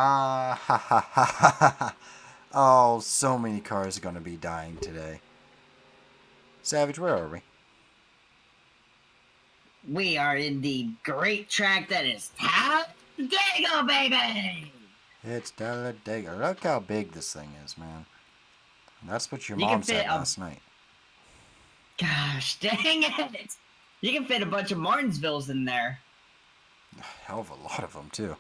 Ha ha ha ha ha. Oh, so many cars are gonna be dying today. Savage, where are we? We are in the great track that is Talladega, baby! It's Talladega. Look how big this thing is, man. That's what your You can mom fit said a... last night. Gosh, dang it! You can fit a bunch of Martinsvilles in there. Hell of a lot of them, too.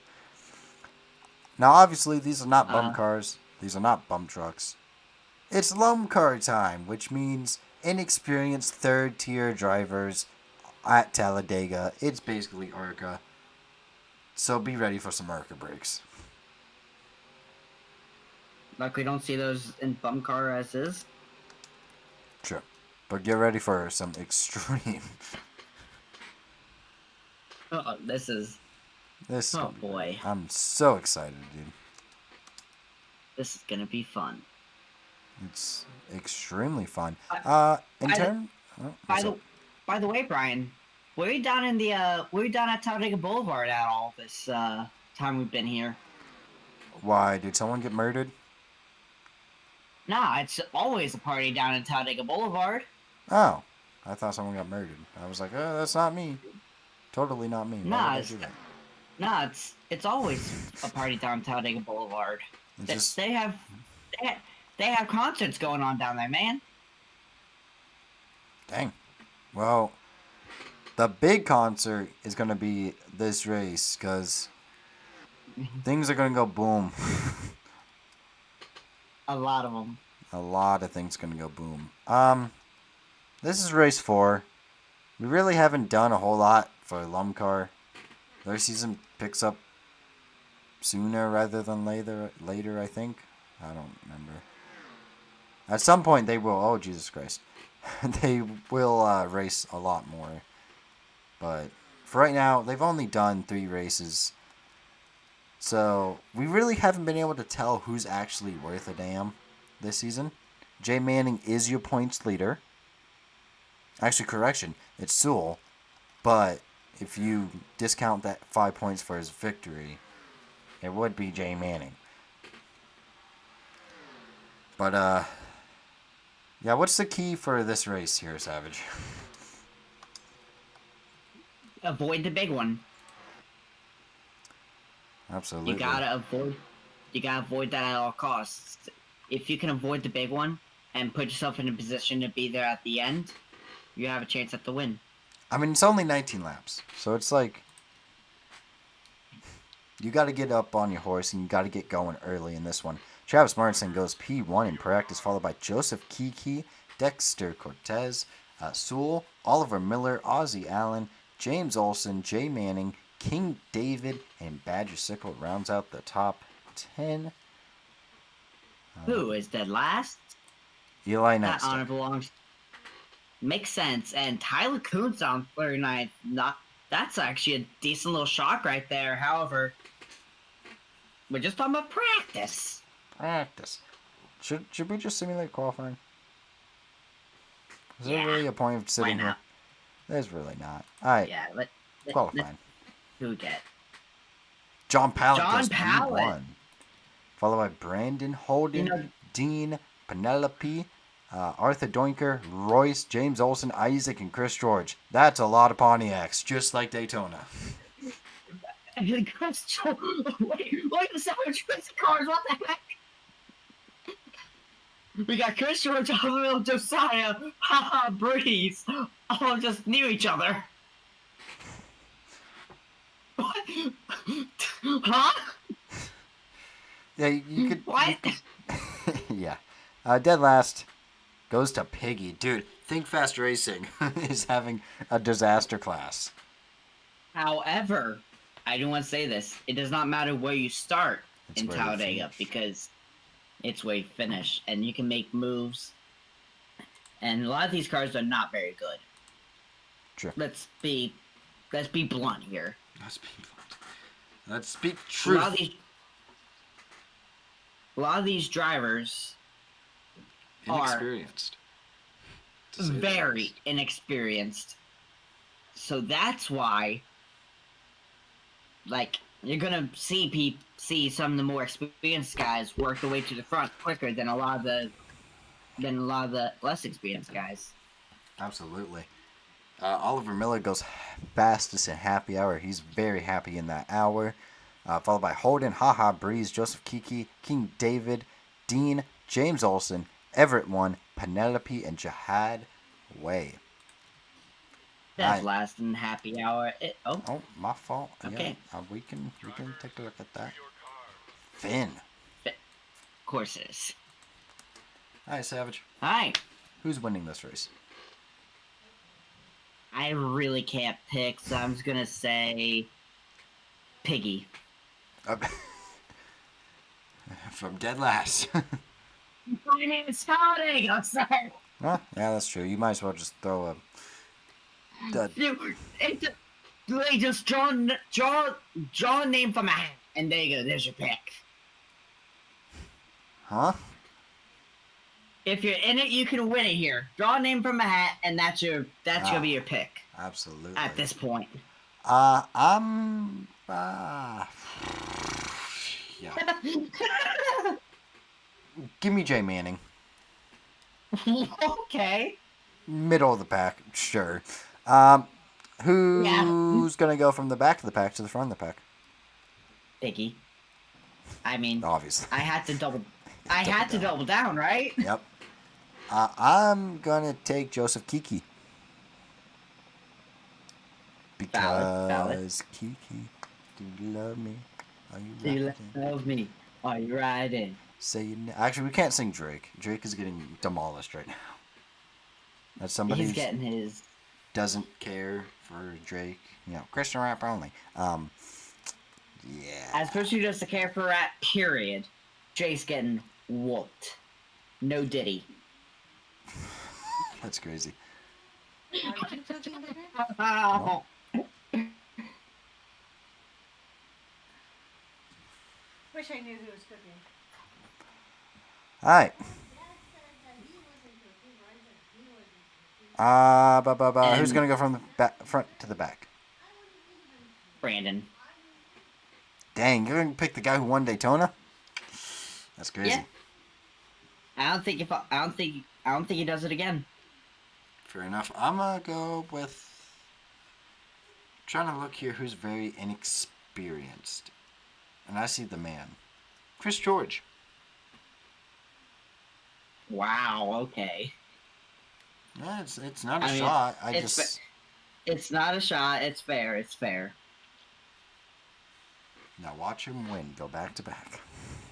Now, obviously, these are not bump Uh, cars. These are not bump trucks. It's LUMCAR time, which means inexperienced third tier drivers at Talladega. It's basically ARCA. So be ready for some ARCA breaks. like we don't see those in bum car as is. True. But get ready for some extreme. Oh, this is... This is Oh, gonna be great. boy. I'm so excited, dude. This is gonna be fun. It's extremely fun. By, In by the turn, oh, by what's up? the by the way, Brian, were you down in the were you down at Talladega Boulevard at all this time we've been here? Why did someone get murdered? Nah, it's always a party down in Talladega Boulevard. Oh, I thought someone got murdered. I was like, oh, that's not me. Totally not me. Why would Nah, I it's do that? nah, it's always a party down Talladega Boulevard. It's They, just they have they, ha- they have concerts going on down there, man. dang. Well, the big concert is gonna be this race because things are gonna go boom. A lot of them. A lot of things gonna go boom. This is race 4. We really haven't done a whole lot for LUMCAR. Their season picks up sooner rather than later. Later, I think. I don't remember. At some point, they will. Oh, Jesus Christ! They will race a lot more. But for right now, they've only done 3 races, so we really haven't been able to tell who's actually worth a damn this season. Jay Manning is your points leader. Actually, correction, it's Sewell. But if you discount that 5 points for his victory, it would be Jay Manning. But yeah. What's the key for this race here, Savage? Avoid the big one. Absolutely. You gotta avoid that at all costs. If you can avoid the big one and put yourself in a position to be there at the end, you have a chance at the win. I mean, it's only 19 laps, so it's like you got to get up on your horse and you got to get going early in this one. Travis Martinson goes P1 in practice, followed by Joseph Kiki, Dexter Cortez, Sewell, Oliver Miller, Ozzie Allen, James Olson, Jay Manning, King David, and Badger Sickle rounds out the top 10. Who is dead last? Eli That Nightstick. honor belongs. Makes sense. And Tyler Kuntz on 39th. Not that's actually a decent little shock right there. However, we're just talking about practice. Practice. Should we just simulate qualifying? Is there Yeah. really a point of Why sitting here? not? There's really not. Alright, Yeah. Let's qualifying. who get John Pallet John goes Pallet. P1. Followed by Brandon Holden, You know, Dean, Penelope, Arthur Doinker, Royce, James Olson, Isaac, and Chris George. That's a lot of Pontiacs, just like Daytona. Chris. Wait a second. Chris cars. What the heck? We got Chris George, Oliver Josiah, haha, Breeze. All of just knew each other. What? Huh? Yeah, you could. What? Yeah. Dead last goes to Piggy. Dude, Think Fast Racing is having a disaster class. However, I do want to say this. It does not matter where you start It's in where you Talladega finish. because it's where you finish. And you can make moves. And a lot of these cars are not very good. True. Let's be blunt here. Let's speak A truth. lot of these drivers are Inexperienced. to say the very least. inexperienced. So that's why, like, you're gonna see some of the more experienced guys work their way to the front quicker than a lot of the less experienced guys. Absolutely. Oliver Miller goes fastest in happy hour. He's very happy in that hour. Followed by Holden, Haha, Breeze, Joseph Kiki, King David, Dean, James Olsen, Everett One, Penelope, and Jihad Way. That's last in happy hour. Oh, my fault. Okay. Yeah, we can take a look at that. Finn. Of course it is. Hi, Savage. Hi. Who's winning this race? I really can't pick, so I'm just gonna say Piggy. From dead last. My name is Howdy. I'm sorry. Huh? Yeah, that's true. You might as well just throw a. Just draw a name from a hat, and there you go. There's your pick. Huh? If you're in it, you can win it here. Draw a name from a hat, and that's gonna be your pick. Absolutely. At this point. I'm. Yeah. Give me Jay Manning. Okay. Middle of the pack, sure. Who's gonna go from the back of the pack to the front of the pack? Piggy. I mean, Obviously. I had to double down, right? Yep. I'm gonna take Joseph Kiki. Because Valid. Kiki, do you love me? Are you Do you riding? love me? Are you riding? Say you actually, we can't sing Drake. Drake is getting demolished right now. That's somebody He's who getting his. doesn't care for Drake. You know, Christian rap only. Yeah. As a person who doesn't care for rap, period, Jay's getting whooped. No Diddy. That's crazy. Oh. Wish I knew who was cooking. All right. Who's gonna go from the front to the back? Brandon. Dang, you're gonna pick the guy who won Daytona? That's crazy. Yeah. I don't think he does it again. Fair enough. I'm gonna go with. Trying to look here who's very inexperienced. And I see the man. Chris George. Wow. Okay. Yeah, it's not a I mean, shot. It's not a shot. It's fair. It's fair. Now watch him win. Go back to back.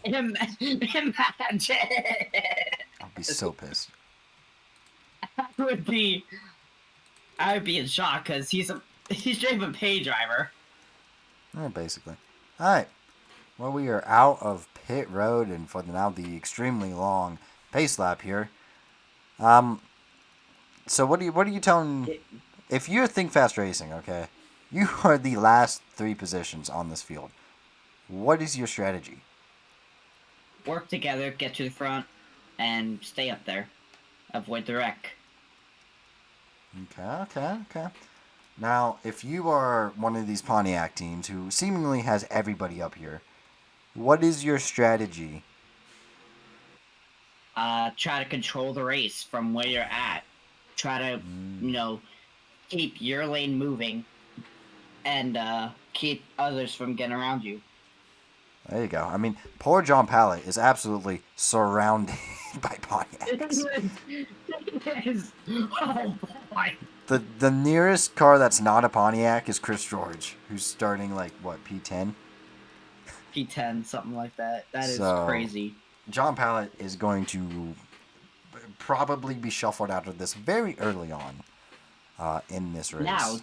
Imagine. I'll be so pissed. I would be in shock because he's just a pay driver. Yeah, basically. All right. Well, we are out of pit road and for now the extremely long pace lap here. So what are you telling? If you're Think Fast Racing, okay, you are the last 3 positions on this field. What is your strategy? Work together, get to the front, and stay up there. Avoid the wreck. Okay. Now, if you are one of these Pontiac teams who seemingly has everybody up here, what is your strategy? Try to control the race from where you're at. Try to, keep your lane moving, and keep others from getting around you. There you go. I mean, poor John Pallet is absolutely surrounded by Pontiacs. Oh boy. The nearest car that's not a Pontiac is Chris George, who's starting like what, P10? P10, something like that. That is So, crazy. John Pallet is going to probably be shuffled out of this very early on in this race. Now,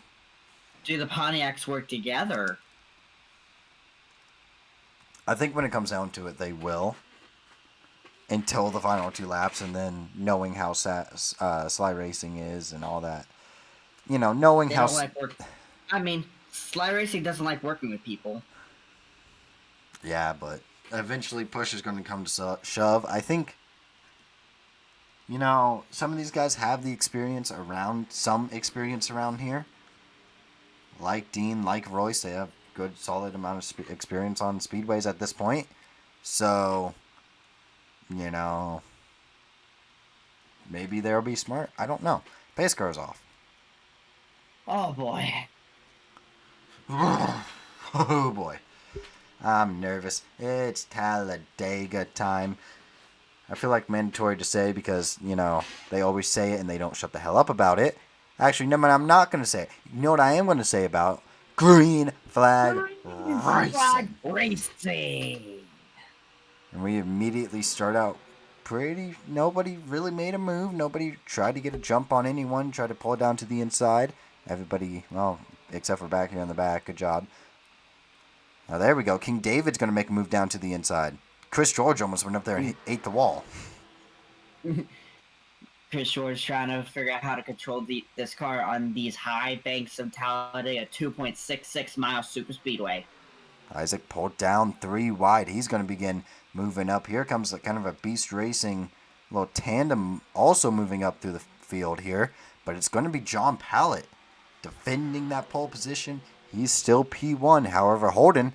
do the Pontiacs work together? I think when it comes down to it, they will. Until the final 2 laps, and then knowing how Sly Racing is and all that. You know, knowing They how... don't like work. I mean, Sly Racing doesn't like working with people. Yeah, but eventually push is going to come to shove. I think, some of these guys have the some experience around here. Like Dean, like Royce, they have good, solid amount of experience on speedways at this point. So, you know, maybe they'll be smart. I don't know. Pace car's off. Oh boy. Oh boy. I'm nervous. It's Talladega time. I feel like mandatory to say because, you know, they always say it and they don't shut the hell up about it. Actually, no, I'm not going to say it. You know what I am going to say about green flag racing? Racing. And we immediately start out nobody really made a move. Nobody tried to get a jump on anyone, tried to pull it down to the inside. Everybody, well, except for back here in the back. Good job. Now, there we go. King David's going to make a move down to the inside. Chris George almost went up there and ate the wall. Chris George trying to figure out how to control this car on these high banks of Talladega 2.66 mile super speedway. Isaac pulled down 3 wide. He's going to begin moving up. Here comes kind of a beast racing little tandem also moving up through the field here. But it's going to be John Pallett defending that pole position. He's still P1. However, Holden,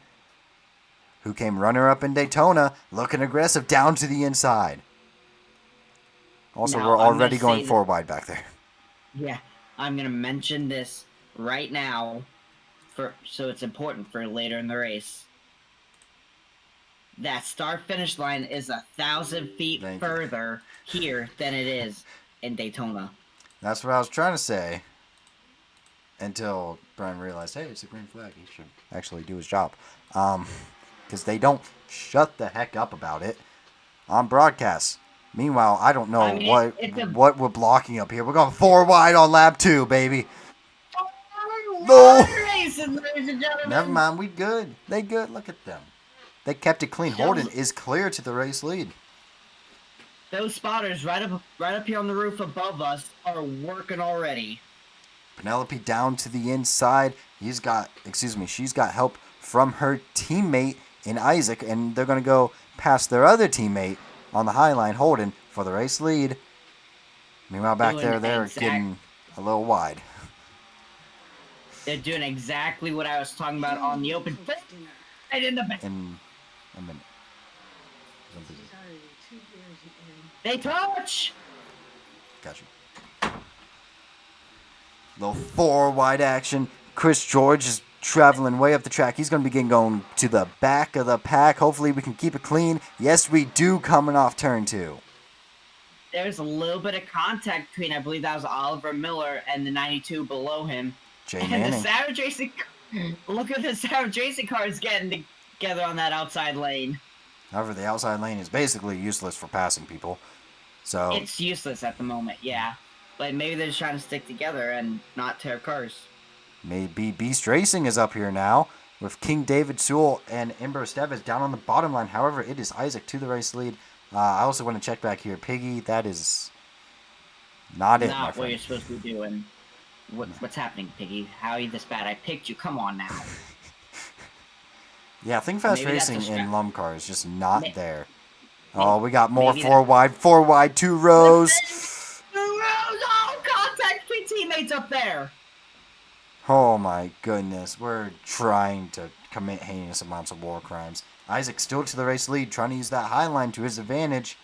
who came runner-up in Daytona, looking aggressive down to the inside. Also, Now, we're already going 4 wide back there. Yeah, I'm going to mention this right now, so it's important for later in the race. That start-finish line is 1,000 feet further here than it is in Daytona. That's what I was trying to say. Until Brian realized, hey, it's a green flag. He should actually do his job. Because they don't shut the heck up about it on broadcast. Meanwhile, I don't know what we're blocking up here. We're going 4 wide on lap 2, baby. No! Racing, ladies and gentlemen. Never mind, we good. They good. Look at them. They kept it clean. Holden is clear to the race lead. Those spotters right up here on the roof above us are working already. Penelope down to the inside. She's got help from her teammate in Isaac, and they're going to go past their other teammate on the high line, Holden, for the race lead. Meanwhile, back there, they're getting a little wide. They're doing exactly what I was talking about on the open. Right in the back. In a minute. They touch! Got you. Little 4 wide action. Chris George is traveling way up the track. He's going to begin going to the back of the pack. Hopefully we can keep it clean. Yes, we do, coming off turn 2. There's a little bit of contact between, I believe that was Oliver Miller and the 92 below him. Jay and Manning. The Savage Racing, look at the Savage Racing cars getting together on that outside lane. However, the outside lane is basically useless for passing people. So it's useless at the moment, yeah. But maybe they're just trying to stick together and not tear cars. Maybe Beast Racing is up here now with King David Sewell and Ember Estevez down on the bottom line. However, it is Isaac to the race lead. I also want to check back here. Piggy, that is not it, my Not what friend. you're supposed to be doing. What's happening, Piggy? How are you this bad? I picked you. Come on now. Yeah, Think Fast Maybe that's Racing a in LUMCAR is just not there. Maybe- Oh, we got more maybe 4 wide, 2 rows. 2 rows! Oh, contact between teammates up there! Oh my goodness, we're trying to commit heinous amounts of war crimes. Isaac still to the race lead, trying to use that high line to his advantage.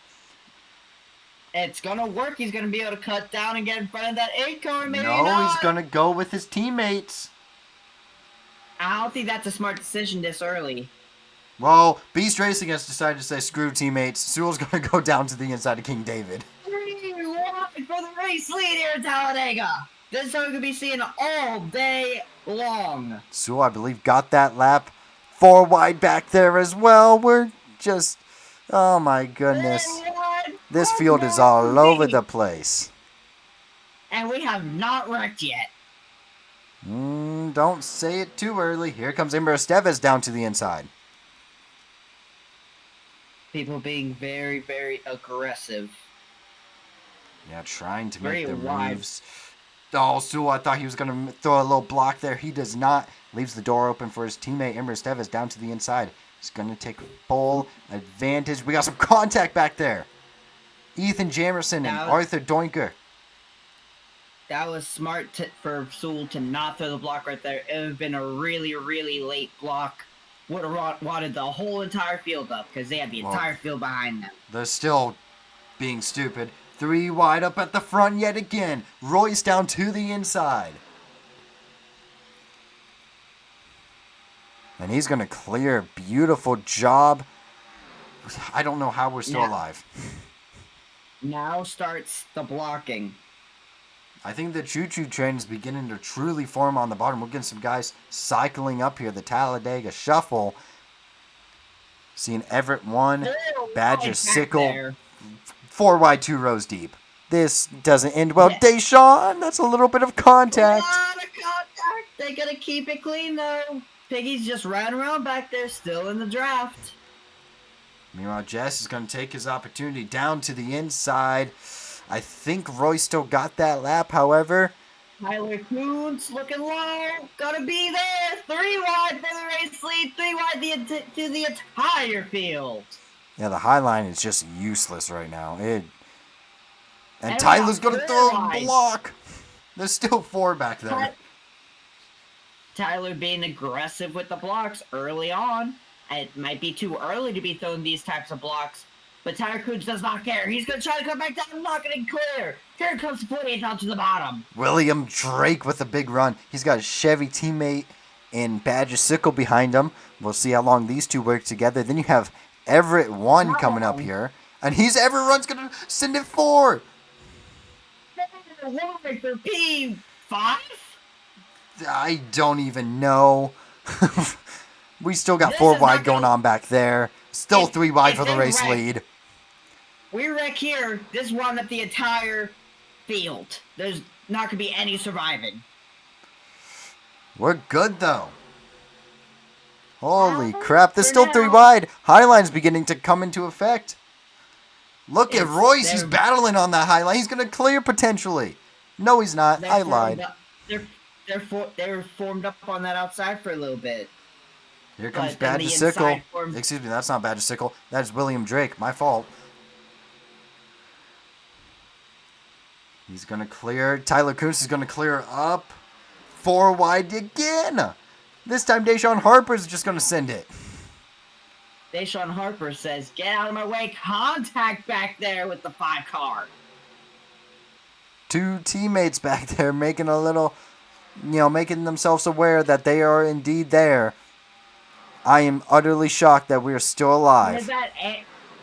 It's gonna work. He's gonna be able to cut down and get in front of that 8 car. Maybe No, not. he's gonna go with his teammates. I don't think that's a smart decision this early. Well, Beast Racing has decided to say screw teammates. Sewell's gonna go down to the inside of King David. 3-1 for the race lead here in Talladega. This is what we're gonna be seeing all day long. Sewell, I believe, got that lap. 4 wide back there as well. We're just, oh my goodness. This field is all over the place. And we have not wrecked yet. Don't say it too early. Here comes Ember Estevez down to the inside. People being very, very aggressive. Yeah, trying to Very make the wide. moves. Oh, Sewell, I thought he was going to throw a little block there. He does not. Leaves the door open for his teammate, Ember Estevez, down to the inside. He's going to take full advantage. We got some contact back there. Ethan Jamerson and Now- Arthur Doinker. That was smart for Sewell to not throw the block right there. It would have been a really, really late block. Would have wadded the whole entire field up because they had the entire field behind them. They're still being stupid. 3 wide up at the front yet again. Royce down to the inside. And he's going to clear. Beautiful job. I don't know how we're still alive. Now starts the blocking. I think the choo-choo train is beginning to truly form on the bottom. We're getting some guys cycling up here. The Talladega Shuffle. Seeing Everett 1, Badger Sickle, 4 wide, 2 rows deep. This doesn't end well. Deshaun, that's a little bit of contact. A lot of contact. They gotta keep it clean though. Piggy's just riding around back there, still in the draft. Meanwhile, Jess is going to take his opportunity down to the inside. I think Royce still got that lap, however. Tyler Kuntz looking low. Gotta be there. 3 wide for the race lead. 3 wide to the entire field. Yeah, the high line is just useless right now. And Tyler's going to throw a block. There's still 4 back there. Tyler being aggressive with the blocks early on. It might be too early to be throwing these types of blocks, but Tyler Kuntz does not care. He's going to try to come back down and not getting clear. Here comes 48 down to the bottom. William Drake with a big run. He's got a Chevy teammate in Badger Sickle behind him. We'll see how long these two work together. Then you have Everett 1 coming up here, and Everett Run's going to send it 4. For P5? I don't even know. We still got 4 wide going on back there. Still 3 wide for the race lead. We wreck here. This wound up the entire field. There's not going to be any surviving. We're good, though. Holy crap. There's still 3 wide. Highline's beginning to come into effect. Look at Royce. He's battling on that high line. He's going to clear potentially. No, he's not. I lied. They're formed up on that outside for a little bit. Here comes Badger Sickle. Excuse me, that's not Badger Sickle. That's William Drake. My fault. He's going to clear. Tyler Kuntz is going to clear up. 4 wide again. This time Deshaun Harper's just going to send it. Deshaun Harper says, get out of my way. Contact back there with the 5 car. 2 teammates back there making a little, making themselves aware that they are indeed there. I am utterly shocked that we are still alive.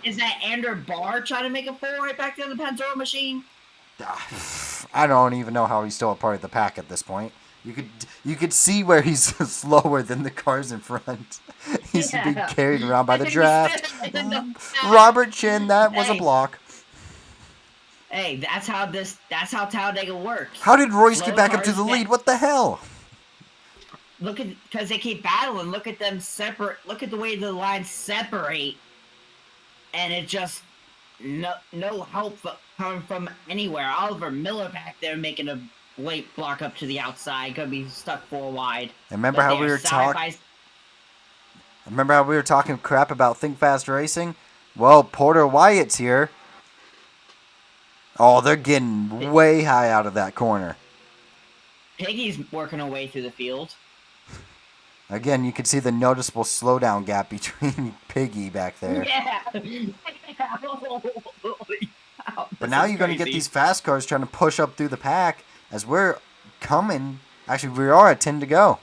Is that Andrew Barr trying to make a 4 right back there in the Pantoro machine? I don't even know how he's still a part of the pack at this point. You could see where he's slower than the cars in front. He's being carried around by the draft. Robert Chin, that was a block. Hey, that's how Talladega works. How did Royce get back up to the lead? What the hell? Because they keep battling. Look at them separate. Look at the way the lines separate, and it just no help coming from anywhere. Oliver Miller back there making a late block up to the outside. Gonna be stuck 4 wide. Remember how we were talking? Remember how we were talking crap about Think Fast Racing? Well, Porter Wyatt's here. Oh, they're getting way high out of that corner. Piggy's working her way through the field. Again, you can see the noticeable slowdown gap between Piggy back there. Yeah. But now you're going to get these fast cars trying to push up through the pack as we're coming. Actually, we are at 10 to go.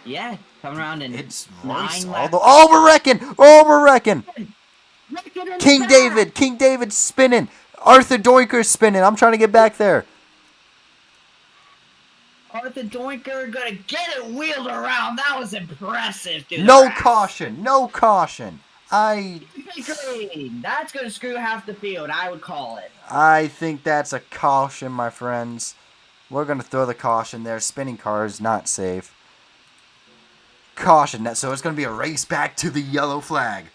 Yeah, coming around in it's 9 laps. Oh, we're wrecking! Oh, we're wrecking! King David spinning. Arthur Doinker's spinning. I'm trying to get back there. Arthur Doinker gonna get it wheeled around. That was impressive, dude. No caution. That's gonna screw half the field, I would call it. I think that's a caution, my friends. We're gonna throw the caution there. Spinning car is not safe. Caution. So it's gonna be a race back to the yellow flag.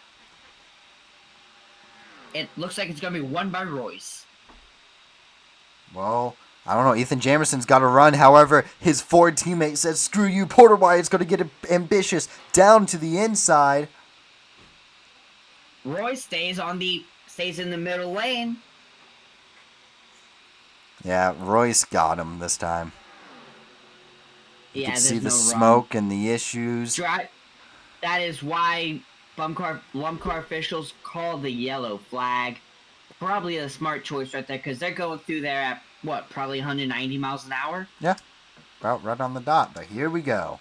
It looks like it's gonna be won by Royce. Well, I don't know. Ethan Jamerson's got to run. However, his Ford teammate says, screw you. Porter Wyatt's going to get ambitious down to the inside. Royce stays in the middle lane. Yeah, Royce got him this time. You could Yeah, see there's the no run. smoke and the issues. That is why Lumcar officials call the yellow flag. Probably a smart choice right there because they're going through there at what, probably 190 miles an hour. Yeah, about right on the dot. But here we go.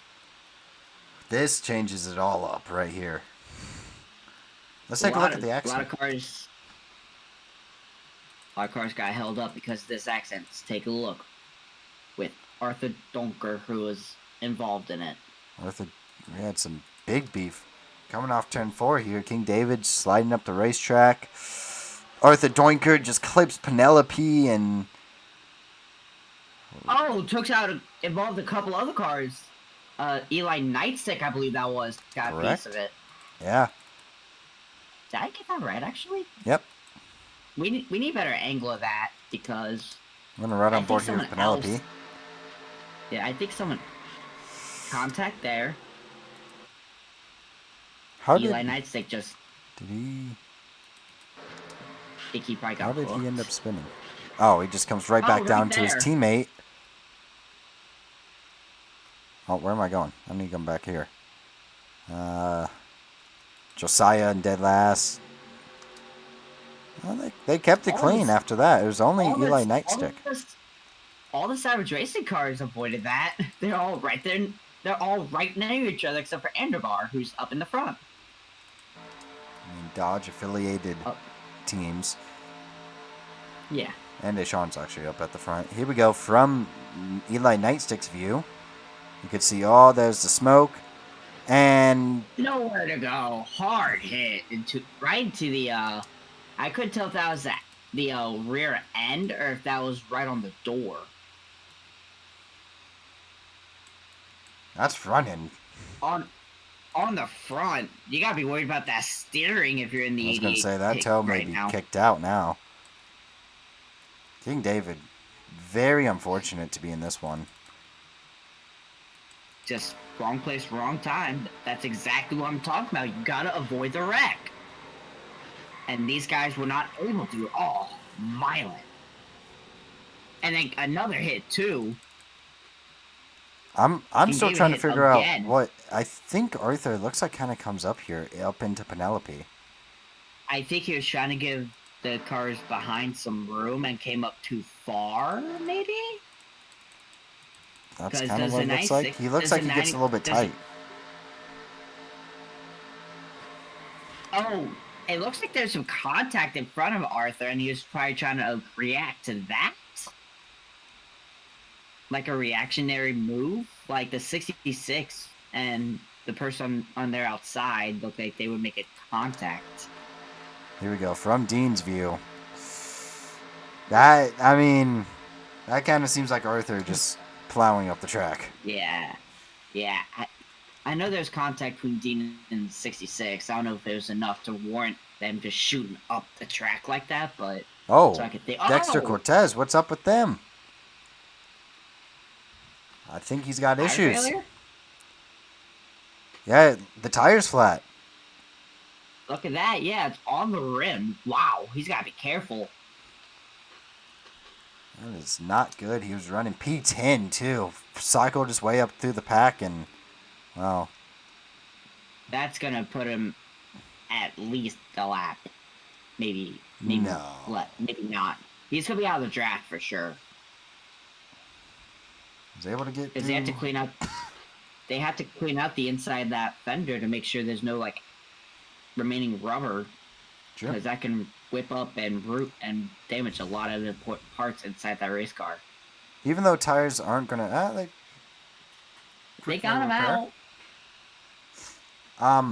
This changes it all up right here. Let's take a look at the A lot accident. of cars. A lot of cars got held up because of this accident. Let's take a look with Arthur Donker, who was involved in it. Arthur, we had some big beef coming off turn 4 here. King David sliding up the racetrack. Arthur Doinker just clips Penelope and Oh, involved a couple other cars. Eli Nightstick, I believe that was, got a piece of correct. it. Yeah. Did I get that right? Actually, Yep. we need better angle of that because I'm gonna ride I on think board here with someone Penelope. else. Yeah, I think someone contact there. How Eli did Nightstick just. he? I think he probably How got did he end up hooked. spinning? Oh, he just comes right back Oh, down right to his there. teammate. Oh, where am I going? I need to come back here. Josiah and dead last. Well, they kept it All clean this, after that. It was only all Eli this, Nightstick. all the Savage Racing cars avoided that. They're all right there. They're all right near each other except for Anderbar, who's up in the front. I mean, Dodge affiliated Oh, teams. yeah. And Deshaun's actually up at the front. Here we go from Eli Nightstick's view. You could see, oh, there's the smoke. And Nowhere to go. Hard hit right into the. I couldn't tell if that was the rear end or if that was right on the door. that's front end. On the front, you gotta be worried about that steering if you're in the I was going to 88 say, that pick toe may right be now. kicked out now. King David, very unfortunate to be in this one. Just wrong place, wrong time. That's exactly what I'm talking about. You gotta avoid the wreck. And these guys were not able to. Oh, violent. And then another hit too. I'm King still David trying to hit figure out again. what I think Arthur looks like kind of comes up here up into Penelope. I think he was trying to give the cars behind some room and came up too far, maybe? That's 'Cause kind of does what it the looks like. 96 He looks does like the he gets a 90 little bit does it- tight. Oh, it looks like there's some contact in front of Arthur, and he was probably trying to react to that. Like a reactionary move. Like the 66 and the person on their outside looked like they would make a contact. Here we go from Dean's view. That kind of seems like Arthur just plowing up the track. Yeah. Yeah. I know there's contact between Dean and 66. I don't know if it was enough to warrant them just shooting up the track like that, but Oh, so I could think. Dexter Oh, Cortez, what's up with them? I think he's got tire issues. failure? Yeah, the tire's flat. Look at that. Yeah, it's on the rim. Wow, he's got to be careful. That is not good. He was running P10 too. Cycled his way up through the pack and, well, That's going to put him at least a lap. Maybe no. maybe not. He's going to be out of the draft for sure. Was able to get Because through. they have to clean out the inside of that fender to make sure there's no like remaining rubber, Sure. because that can whip up and root and damage a lot of the parts inside that race car. Even though tires aren't gonna, They got him out.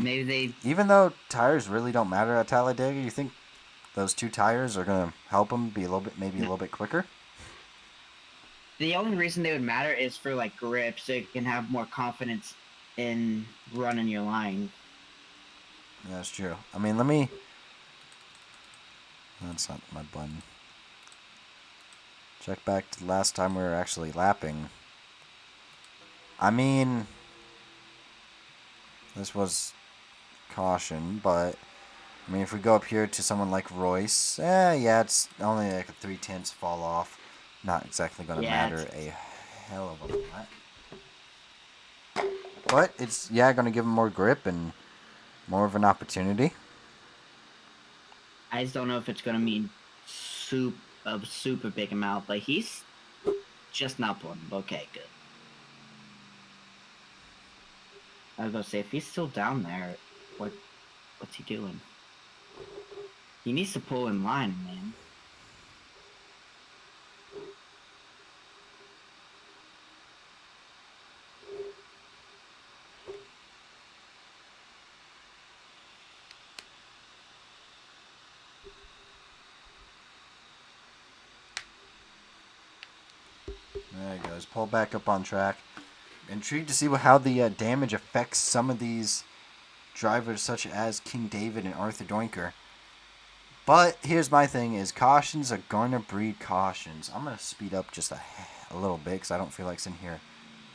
Maybe they. Even though tires really don't matter at Talladega, you think those two tires are gonna help him be a little bit quicker? The only reason they would matter is for like grip, so you can have more confidence in running your line. That's true. I mean, let me. That's not my button. Check back to the last time we were actually lapping. I mean, this was caution, but I mean, if we go up here to someone like Royce, yeah, it's only like a 3/10 fall off. not exactly going to Yeah, matter a hell of a lot. But it's, yeah, going to give him more grip and more of an opportunity. I just don't know if it's gonna mean a super big amount, but he's just not pulling. Okay, good. I was gonna say if he's still down there, what's he doing? He needs to pull in line, man. There he goes. Pull back up on track. Intrigued to see how the damage affects some of these drivers, such as King David and Arthur Doinker. But here's my thing: is cautions are gonna breed cautions. I'm gonna speed up just a little bit because I don't feel like sitting here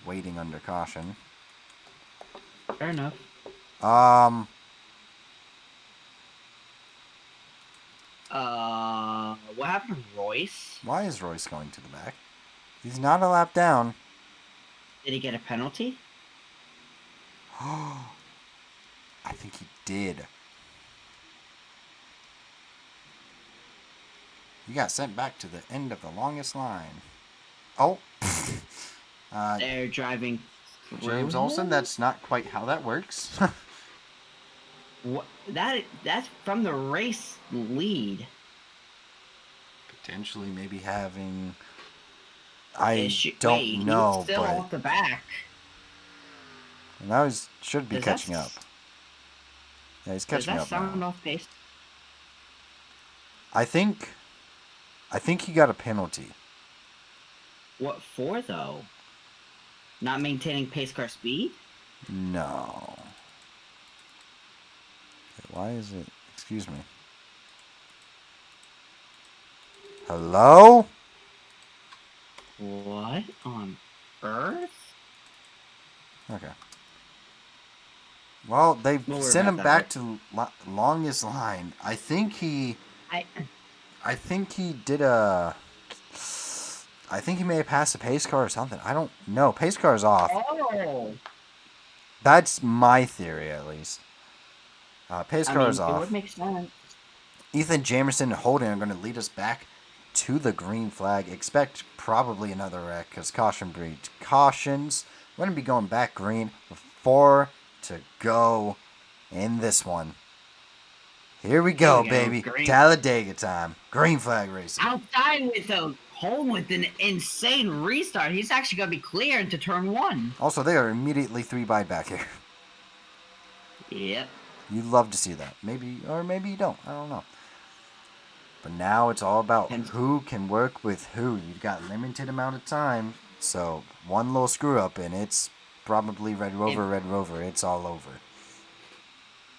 waiting under caution. Fair enough. What happened to Royce? Why is Royce going to the back? He's not a lap down. Did he get a penalty? I think he did. He got sent back to the end of the longest line. Oh. They're driving. James Olsen, that's not quite how that works. What? That's from the race lead. Potentially, maybe having. I Wait, don't know, he's still but off the back. now he should be Does catching that- up. Yeah, he's Does catching that up sound now. off pace? I think he got a penalty. What for though? Not maintaining pace car speed? No. Why is it? Excuse me. Hello? What on earth? Okay. Well, they We'll worry sent about him that back to longest line. I think he did a. I think he may have passed a pace car or something. I don't know. Pace car's off. Oh, That's my theory, at least. Pace I car mean, is it off. would make sense. Ethan Jamerson and Holden are going to lead us back to the green flag. Expect probably another wreck because caution breeds cautions. We're going to be going back green with 4 to go in this one. Here we go, Here we go, baby. green. Talladega time. Green flag racing. Outside with a hole with an insane restart. He's actually going to be clear into turn 1. Also, they are immediately 3 wide back here. Yep. You love to see that. Maybe, or maybe you don't. I don't know. But now it's all about who can work with who. You've got limited amount of time. So one little screw up and it's probably Red Rover. It's all over.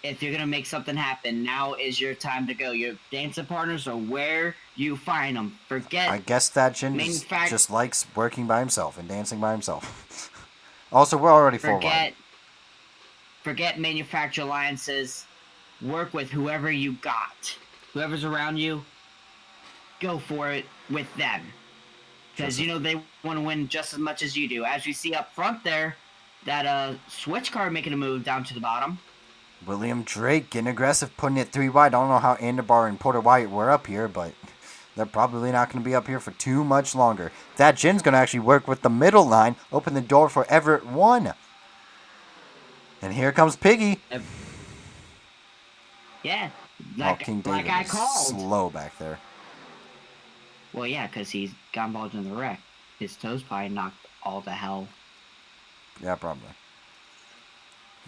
If you're going to make something happen, now is your time to go. Your dancing partners are where you find them. Forget. I guess that Jin just likes working by himself and dancing by himself. Also, we're already 4 wide. Forget manufacturer alliances. Work with whoever you got. Whoever's around you, go for it with them. Because, you know, they want to win just as much as you do. As we see up front there, that switch car making a move down to the bottom. William Drake getting aggressive, putting it 3 wide. I don't know how Andabar and Porter Wyatt were up here, but they're probably not going to be up here for too much longer. That Jin's going to actually work with the middle line, open the door for Everett 1. And here comes Piggy. Yeah, King David I is called. slow back there. Well, yeah, because he's got involved in the wreck. His toes probably knocked all to hell. Yeah, probably.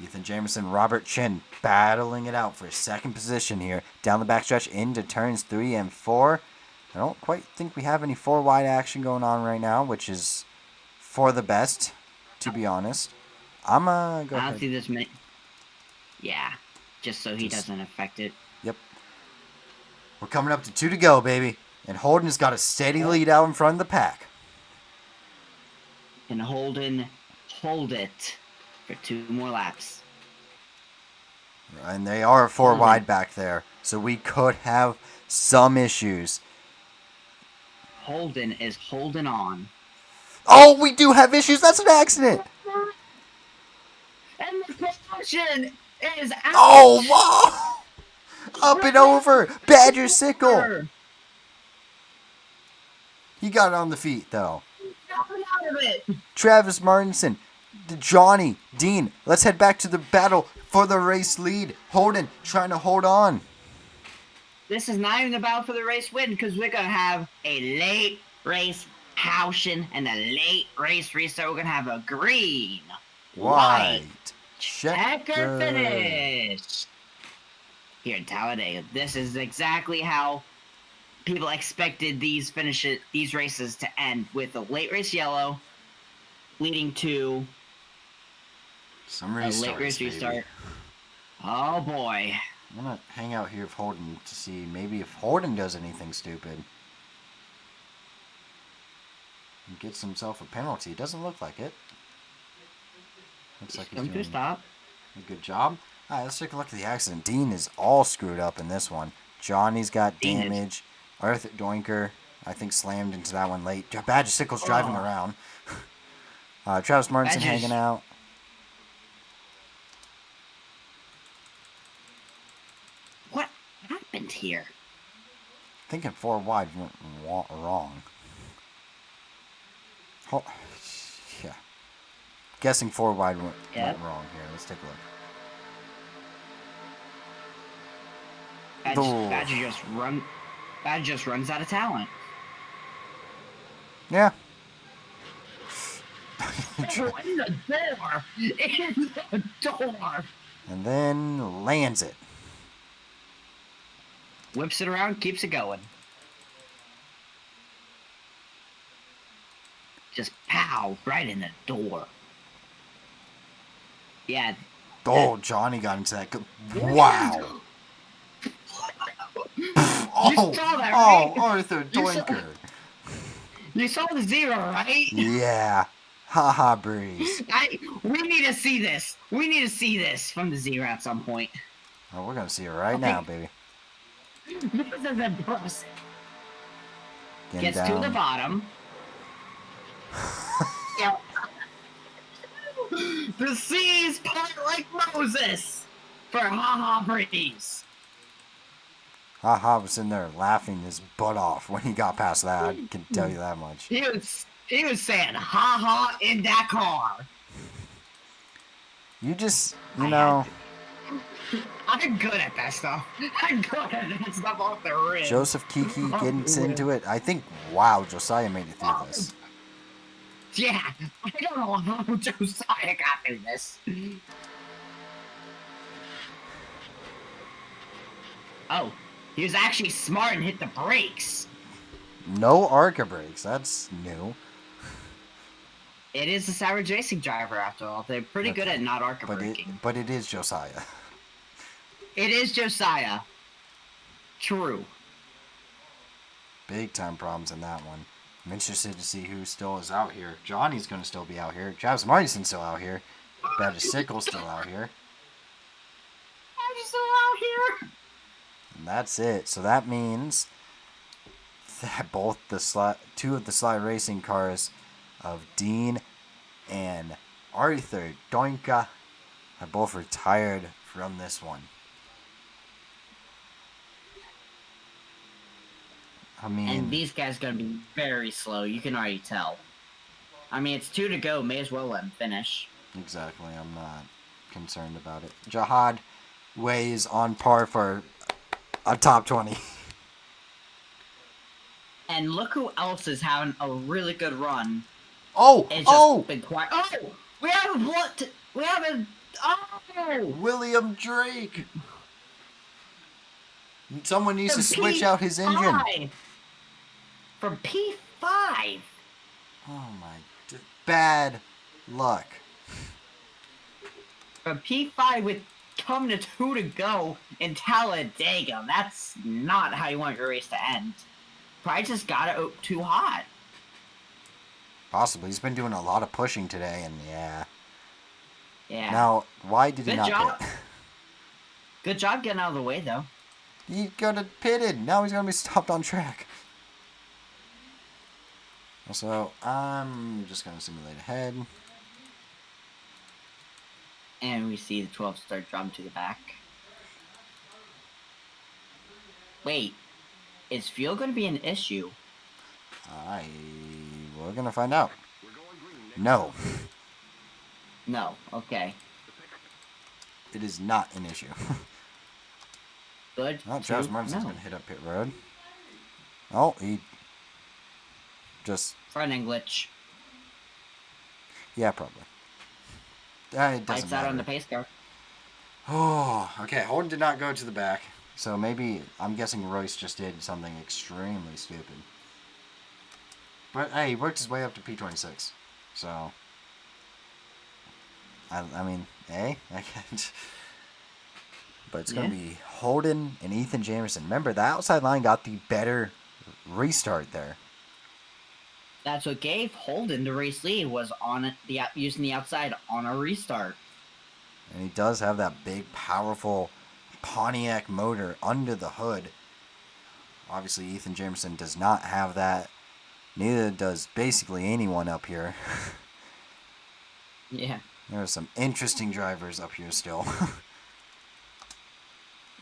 Ethan Jamerson, Robert Chin battling it out for second position here. Down the backstretch into turns 3 and 4. I don't quite think we have any 4 wide action going on right now, which is for the best, to be honest. I'm going to go ahead. I don't see this many. Yeah, just so he doesn't affect it. Yep. We're coming up to 2 to go, baby. And Holden's got a steady lead out in front of the pack. And Holden, hold it for 2 more laps. And they are 4 wide back there. So we could have some issues. Holden is holding on. Oh, we do have issues. That's an accident. And the caution is out. Oh, wow. Up and over. Badger sickle. He got it on the feet, though. Out of it. Travis Martinson, Johnny, Dean. Let's head back to the battle for the race lead. Holden trying to hold on. This is not even about for the race win because we're going to have a late race caution and a late race restart. We're going to have a green, white, checker finish here in Talladega. This is exactly how people expected these races to end, with a late race yellow leading to some a late race restart. Oh boy. I'm going to hang out here with Holden to see maybe if Holden does anything stupid. And gets himself a penalty. Doesn't look like it. Looks like he's doing a good job. Alright, let's take a look at the accident. Dean is all screwed up in this one. Johnny's got damage. Arthur Doinker, I think, slammed into that one late. Badger Sickle's driving around. Travis Martinson hanging out. What happened here? Thinking 4 wide went wrong. Yeah. Guessing 4 wide went wrong here. Let's take a look. Badger just runs out of talent. Yeah. In the door! In the door! And then lands it. Whips it around, keeps it going. Just pow, right in the door. Yeah. Oh, Johnny got into that. Wow. You saw that, right? Oh, Arthur Doinker. You saw the 0, right? Yeah. Haha, Breeze. We need to see this. We need to see this from the 0 at some point. Oh, we're going to see it right now, baby. This is impressive. Gets down. to the bottom. Yep. The seas part like Moses for Haha Breeze. Haha was in there laughing his butt off when he got past that. I can tell you that much. He was saying haha in that car. You just, you know. I'm good at that stuff. I'm good at that stuff off the rim. Joseph Kiki gets into it. I think, wow, Josiah made it through this. Yeah, I don't know how Josiah got through this. Oh, he was actually smart and hit the brakes. No ARCA brakes. That's new. It is a Savage Racing driver, after all. They're pretty good at not ARCA braking. But it is Josiah. It is Josiah. True. Big time problems in that one. I'm interested to see who still is out here. Johnny's going to still be out here. Travis Martinson's still out here. Badger Sickle's still out here. I'm still out here. And that's it. So that means that both two of the slide racing cars of Dean and Arthur Doinka are both retired from this one. I mean, and these guys are going to be very slow. You can already tell. I mean, it's 2 to go. May as well let them finish. Exactly. I'm not concerned about it. Jihad weighs on par for a top 20. And look who else is having a really good run. Oh! It's just been quiet. Oh! We have a what? We have a... Oh! William Drake! Someone needs to switch out his engine. From P5. Oh my... Bad luck. From P5 with coming to 2 to go in Talladega. That's not how you want your race to end. Probably just got it too hot. Possibly. He's been doing a lot of pushing today, and yeah. Yeah. Now, why did he not pit? Good job getting out of the way, though. He got it pitted. Now he's going to be stopped on track. So I'm just gonna simulate ahead. And we see the 12 start drum to the back. Wait, is fuel going to be an issue? We're gonna find out. No, No. Okay. it is not an issue. Good. Oh, Travis to Martin's know. gonna hit up pit road. Oh, he just Front end glitch. yeah, probably. It doesn't Lights out matter. on the pace car. Oh, okay. Holden did not go to the back, so maybe I'm guessing Royce just did something extremely stupid. But hey, he worked his way up to P26, so I mean, I can't. But it's gonna be Holden and Ethan Jamerson. Remember, the outside line got the better restart there. That's what gave Holden the race lead, was on the using the outside on a restart. And he does have that big, powerful Pontiac motor under the hood. Obviously, Ethan Jamerson does not have that. Neither does basically anyone up here. Yeah. There are some interesting drivers up here still.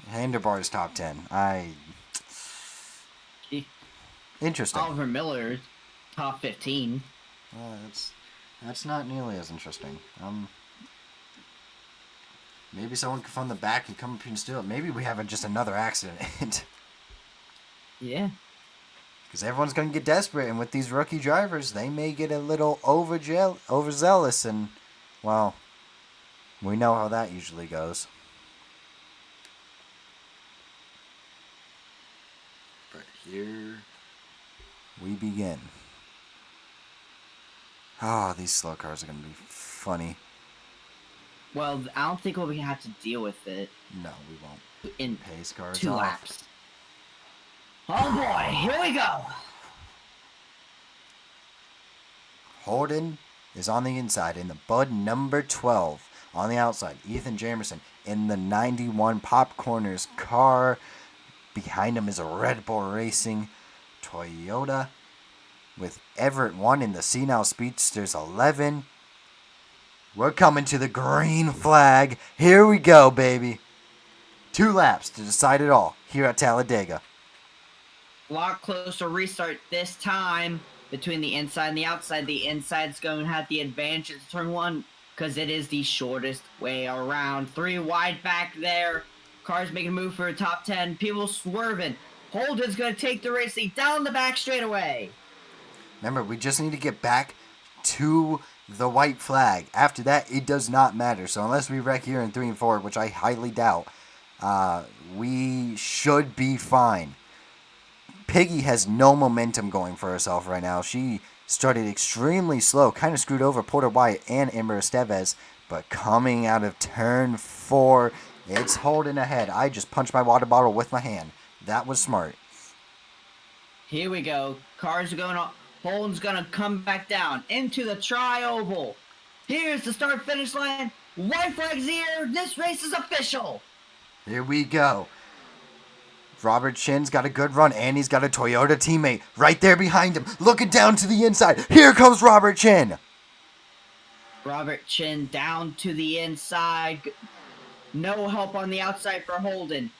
Handlebars top 10. Interesting. Oliver Miller's top 15. That's not nearly as interesting. Maybe someone could from the back and come up here and steal it. Maybe we have just another accident. Yeah. Because everyone's going to get desperate, and with these rookie drivers, they may get a little overzealous, and, well, we know how that usually goes. But here we begin. Oh, these slow cars are going to be funny. Well, I don't think we'll have to deal with it No, we won't. in Pace cars 2 off. laps. Oh boy, here we go. Holden is on the inside in the Bud number 12. On the outside, Ethan Jamerson in the 91 Pop Corners car. Behind him is a Red Bull Racing Toyota with Everett 1 in the Senile Speedsters 11. We're coming to the green flag. Here we go, baby. 2 laps to decide it all here at Talladega. A lot closer restart this time between the inside and the outside. The inside's going to have the advantage in turn 1 because it is the shortest way around. 3 wide back there. Cars making a move for a top 10. People swerving. Holden's going to take the race lead down the back straightaway. Remember, we just need to get back to the white flag. After that, it does not matter. So unless we wreck here in 3 and 4, which I highly doubt, we should be fine. Piggy has no momentum going for herself right now. She started extremely slow, kind of screwed over Porter Wyatt and Amber Estevez, but coming out of turn 4, it's Holden ahead. I just punched my water bottle with my hand. That was smart. Here we go. Cars are going on. Holden's going to come back down into the tri-oval. Here's the start-finish line. White flag's here. This race is official. Here we go. Robert Chin's got a good run, and he's got a Toyota teammate right there behind him, looking down to the inside. Here comes Robert Chin. Robert Chin down to the inside. No help on the outside for Holden.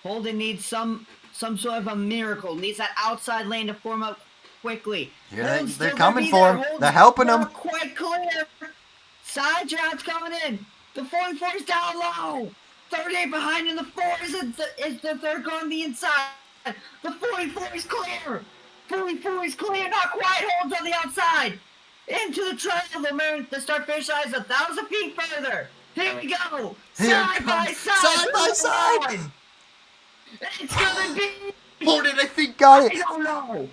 Holden needs some sort of a miracle. Needs that outside lane to form up quickly. Here they're coming for him. They're helping him. Quite clear. Side rounds coming in. The 44 is down low. 38 behind, and the 4 is the third car on the inside. The 44 is clear. 44 is clear. Not quite. Holds on the outside. Into the triangle. The start finish line is 1,000 feet further. Here we go. Side by side. It's gonna be Holden, I think, got it. I don't know.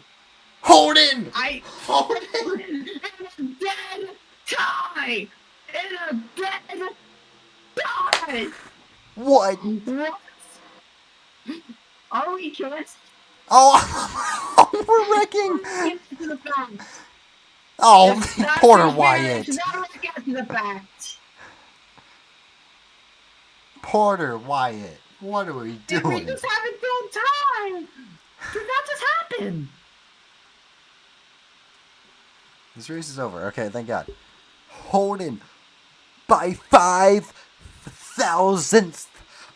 Holden. Holden in a dead tie. In a dead tie. What? What? Are we kids? Oh, we're wrecking. Get to the fact. Oh, Not Porter to here, Wyatt. it's not to get to the fact. Porter Wyatt. What are we We doing? just haven't built time. Did that just happen? This race is over. Okay, thank God. Holden by 5 thousandths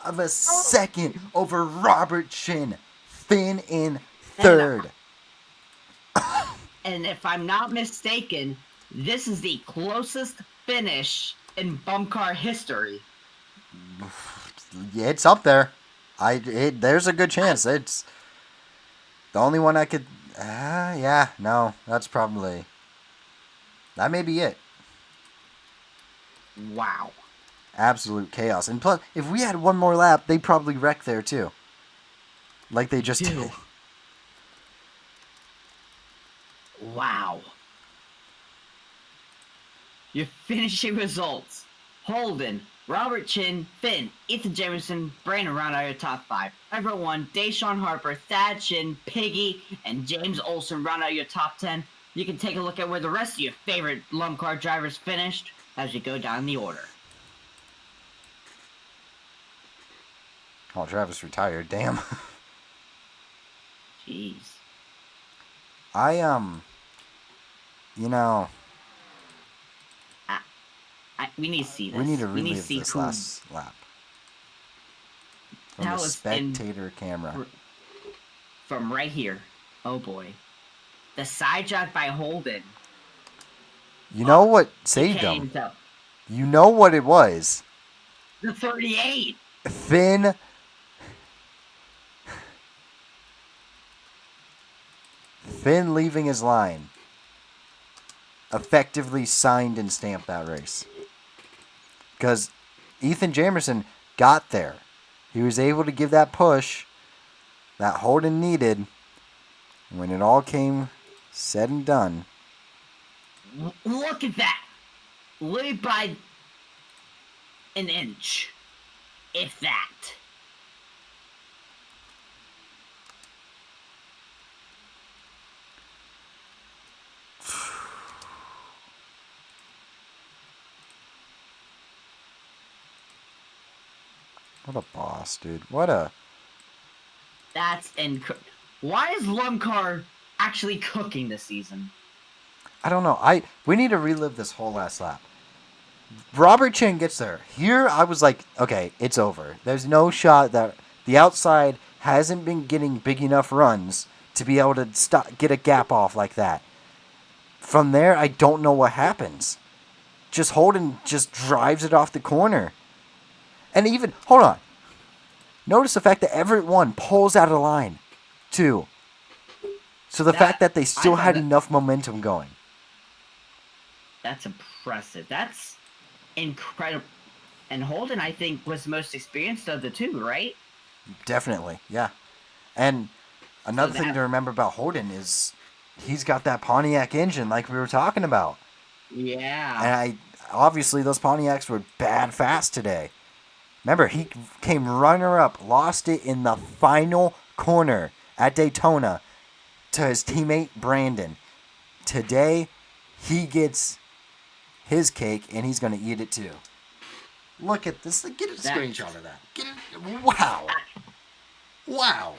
of a second over Robert Chin. Finn in And third. and if I'm not mistaken, this is the closest finish in Bumcar history. Yeah, it's up there. There's a good chance. It's the only one I could. Yeah, no, that's probably. That may be it. Wow. Absolute chaos. And plus, if we had one more lap, they'd probably wreck there too. Like they just did. Wow. Your finishing results. Holden, Robert Chin, Finn, Ethan Jameson, Brandon round out your top 5. Everyone, Deshaun Harper, Thad Chin, Piggy, and James Olsen round out your top 10. You can take a look at where the rest of your favorite Lumcar drivers finished as you go down the order. Oh, Travis retired. Damn. Jeez. We need to see this. We need to we relive see this who last lap. From That the was spectator camera. from right here. Oh boy. The side shot by Holden. You know what saved came him? to You know what it was? the 38. Finn leaving his line effectively signed and stamped that race. Because Ethan Jamerson got there. He was able to give that push that Holden needed. When it all came said and done. Look at that. Lead by an inch. If that. What a boss, dude. What a... That's incredible. Why is Lumcar actually cooking this season? I don't know. We need to relive this whole last lap. Robert Chin gets there. Here, I was like, okay, it's over. There's no shot that the outside hasn't been getting big enough runs to be able to get a gap off like that. From there, I don't know what happens. Just Holden just drives it off the corner. And even, hold on. Notice the fact that Everett 1 pulls out of the line, too. So the fact that they still had enough momentum going. That's impressive. That's incredible. And Holden, I think, was the most experienced of the two, right? Definitely, yeah. And another thing to remember about Holden is he's got that Pontiac engine like we were talking about. Yeah. And obviously those Pontiacs were bad fast today. Remember, he came runner-up, lost it in the final corner at Daytona to his teammate Brandon. Today, he gets his cake, and he's going to eat it too. Look at this. Get a screenshot of that. Wow. Wow.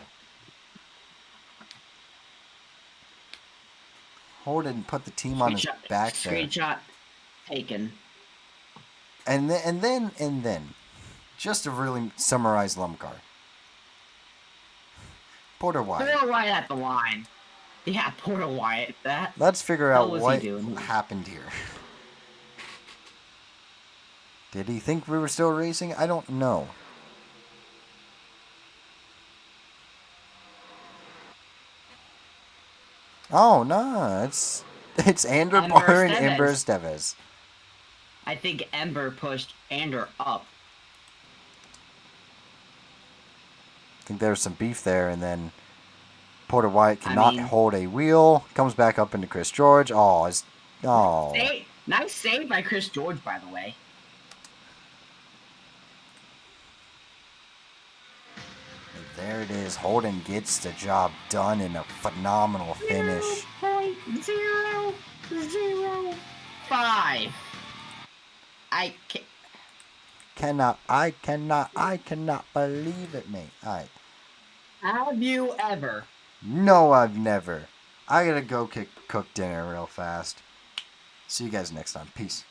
Holden put the team on his back there. Screenshot taken. And then, just to really summarize Lumcar. Porter Wyatt. Porter Wyatt at the line. Yeah, Porter Wyatt. Let's figure out what doing? happened here. Did he think we were still racing? I don't know. Oh, no. It's Ander Bar and Ember Estevez. I think Ember pushed Ander up. I think there was some beef there, and then Porter Wyatt cannot hold a wheel. Comes back up into Chris George. Nice save by Chris George, by the way. There it is. Holden gets the job done in a phenomenal finish. 0.005. I cannot believe it, mate. Have you ever? No, I've never. I gotta go cook dinner real fast. See you guys next time. Peace.